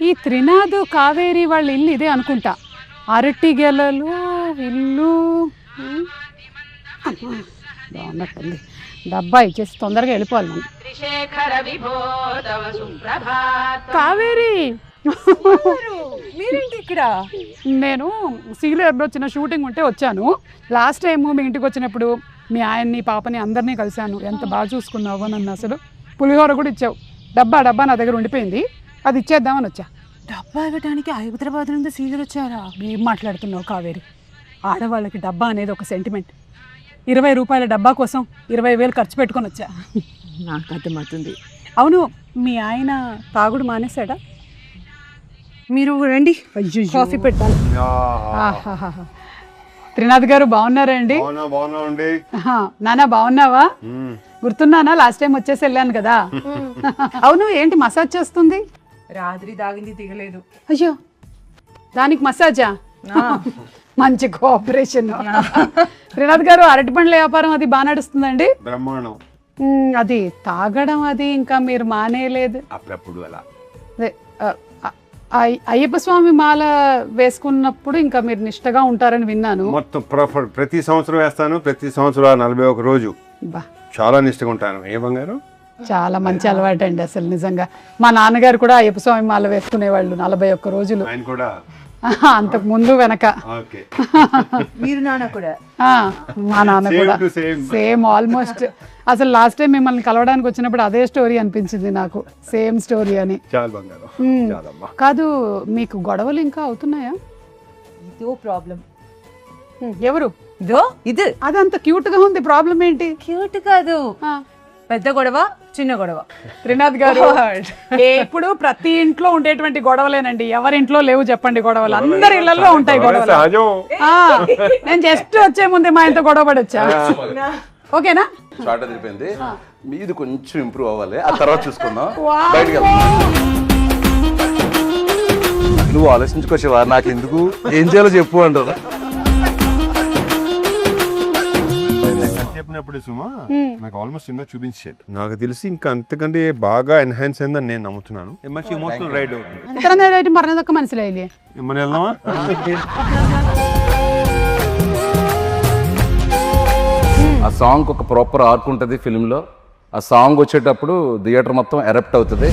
ఈ త్రినాథ్ కావేరి వాళ్ళ ఇల్లు ఇదే అనుకుంటా. అరటి గెలలు ఇల్లు బాగున్నట్టుంది. డబ్బా ఇచ్చేసి తొందరగా వెళ్ళిపోవాలి మనం. కావేరి మీరేంటి ఇక్కడ? నేను సీలేరులో చిన్న షూటింగ్ ఉంటే వచ్చాను. లాస్ట్ టైం మీ ఇంటికి వచ్చినప్పుడు మీ ఆయన్ని పాపని అందరినీ కలిశాను. ఎంత బాగా చూసుకున్నావు నన్ను. అసలు పులిహోర కూడా ఇచ్చావు. డబ్బా నా దగ్గర ఉండిపోయింది, అది ఇచ్చేద్దామని వచ్చా. డబ్బా ఇవ్వడానికి హైదరాబాద్ నుండి సీరియల్ వచ్చారా? ఏం మాట్లాడుతున్నావు కావేరి? ఆడవాళ్ళకి డబ్బా అనేది ఒక సెంటిమెంట్. 20 రూపాయల డబ్బా కోసం 20,000 ఖర్చు పెట్టుకొని వచ్చా. నాకు అర్థమవుతుంది. అవును, మీ ఆయన తాగుడు మానేశాడా? మీరు రండి, కాఫీ పెట్టాలి. త్రినాథ్ గారు బాగున్నారండి? నానా బాగున్నావా? గుర్తున్నానా? లాస్ట్ టైం వచ్చేసి వెళ్ళాను కదా. అవును, ఏంటి మసాజ్ చేస్తుంది? రాత్రి తాగింది దిగలేదు. అయ్యో, దానికి మసాజా? మంచి కోఆపరేషన్. త్రినాథ్ గారు అరటి పండ్ల వ్యాపారం అది బాగా నడుస్తుందండి? బ్రహ్మాండం. అది తాగడం అది ఇంకా మీరు మానేయలేదు? అప్పుడప్పుడు అలా. అయ్యప్ప స్వామి మాల వేసుకున్నప్పుడు ఇంకా మీరు నిష్టగా ఉంటారని విన్నాను. మొత్తం ప్రతి సంవత్సరం వేస్తాను. ప్రతి సంవత్సరం 41 రోజు చాలా నిష్టగా ఉంటాను. ఏ బంగారు? చాలా మంచి అలవాటు అండి అసలు నిజంగా. మా నాన్నగారు కూడా అయ్యప్ప స్వామి మాల వేసుకునేవాళ్ళు 41 రోజులు. ఆయన కూడా అంతకు ముందు వెనక. మీరు నాన్న కూడా? మా నాన్న కూడా సేమ్ ఆల్మోస్ట్. అసలు లాస్ట్ టైం మిమ్మల్ని కలవడానికి వచ్చినప్పుడు అదే స్టోరీ అనిపించింది నాకు, సేమ్ స్టోరీ అని. కాదు, మీకు గొడవలు ఇంకా అవుతున్నాయా? ఇదో ప్రాబ్లం. ఎవరు? ఇది అదంత క్యూట్ గా ఉంది, ప్రాబ్లం ఏంటి? క్యూట్ కాదు, పెద్ద గొడవ చిన్న గొడవ. త్రినాథ్ గారు ఇప్పుడు ప్రతి ఇంట్లో ఉండేటువంటి గొడవలేనండి. ఎవరింట్లో లేవు చెప్పండి గొడవలు? అందరి ఇళ్లలో ఉంటాయి గొడవలు. నేను జస్ట్ వచ్చే ముందే మా ఇంట్లో గొడవ పడి వచ్చా. ఓకేనా? షార్ట్ అదిరిపోయింది. మీది కొంచెం ఇంప్రూవ్ అవ్వాలి, ఆ తర్వాత చూసుకుందాం. నువ్వు ఆలోచించుకోవచ్చా? నాకు ఎందుకు, ఏం చేయాలో చెప్పు అంటారు. చెప్పినప్పుడు సుమా నాకు ఆల్మోస్ట్ సినిమా చూపించాడు. నాకు తెలిసి ఇంకా అంతకంటే బాగా ఎన్హాన్స్ అయిందని నేను నమ్ముతున్నాను. మంచి ఎమోషనల్ రైడ్ అవుతుంది. మరణదొక్క మనసులే మనం వెళ్దామా? ఆ సాంగ్ ఒక ప్రాపర్ ఆర్క్ ఉంటుంది ఫిల్మ్ లో. ఆ సాంగ్ వచ్చేటప్పుడు థియేటర్ మొత్తం ఎరప్ట్ అవుతుంది.